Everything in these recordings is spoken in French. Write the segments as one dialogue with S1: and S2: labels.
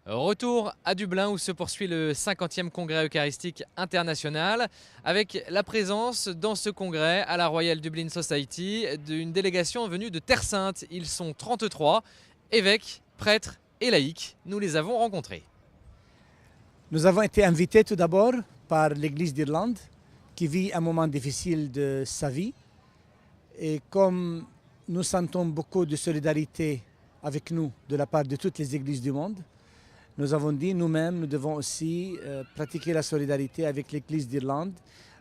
S1: Retour à Dublin où se poursuit le 50e congrès eucharistique international avec la présence dans ce congrès à la Royal Dublin Society d'une délégation venue de Terre Sainte. Ils sont 33, évêques, prêtres et laïcs. Nous les avons rencontrés.
S2: Nous avons été invités tout d'abord par l'Église d'Irlande qui vit un moment difficile de sa vie. Et comme nous sentons beaucoup de solidarité avec nous de la part de toutes les églises du monde, nous avons dit nous-mêmes, nous devons aussi pratiquer la solidarité avec l'Église d'Irlande.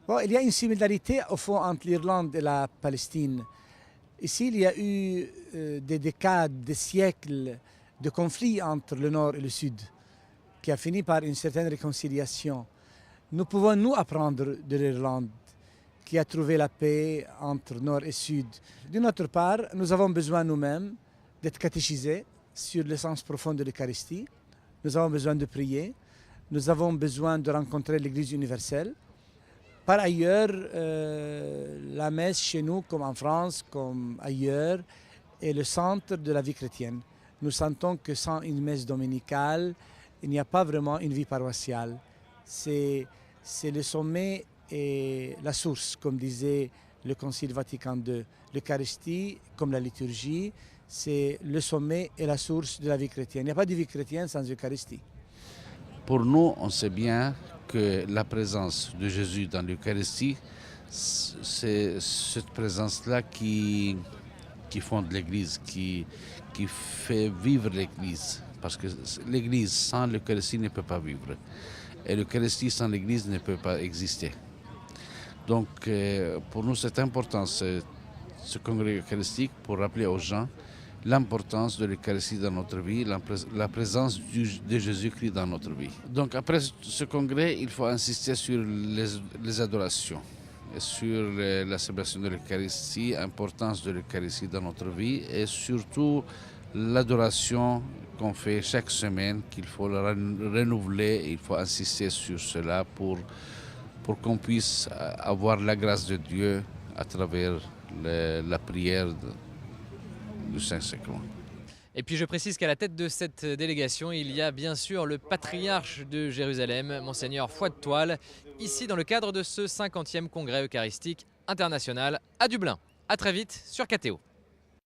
S2: Bon, il y a une similarité au fond entre l'Irlande et la Palestine. Ici, il y a eu des décades, des siècles de conflits entre le Nord et le Sud, qui a fini par une certaine réconciliation. Nous pouvons nous apprendre de l'Irlande, qui a trouvé la paix entre Nord et Sud. D'une autre part, nous avons besoin nous-mêmes d'être catéchisés sur le sens profond de l'Eucharistie. Nous avons besoin de prier. Nous avons besoin de rencontrer l'Église universelle. Par ailleurs, la messe chez nous, comme en France, comme ailleurs, est le centre de la vie chrétienne. Nous sentons que sans une messe dominicale, il n'y a pas vraiment une vie paroissiale. C'est le sommet et la source, comme disait le Concile Vatican II. L'Eucharistie, comme la liturgie, c'est le sommet et la source de la vie chrétienne. Il n'y a pas de vie chrétienne sans Eucharistie.
S3: Pour nous, on sait bien que la présence de Jésus dans l'Eucharistie, c'est cette présence-là qui fonde l'Église, qui fait vivre l'Église. Parce que l'Église sans l'Eucharistie ne peut pas vivre. Et l'Eucharistie sans l'Église ne peut pas exister. Donc pour nous, c'est important ce congrès eucharistique pour rappeler aux gens l'importance de l'Eucharistie dans notre vie, la présence de Jésus-Christ dans notre vie. Donc après ce congrès, il faut insister sur les adorations, et sur la célébration de l'Eucharistie, l'importance de l'Eucharistie dans notre vie et surtout l'adoration qu'on fait chaque semaine, qu'il faut la renouveler, et il faut insister sur cela pour qu'on puisse avoir la grâce de Dieu à travers la prière du Saint-Sacrement.
S1: Et puis je précise qu'à la tête de cette délégation, il y a bien sûr le patriarche de Jérusalem, Monseigneur Fouad Toual, ici dans le cadre de ce 50e congrès eucharistique international à Dublin. A très vite sur KTO.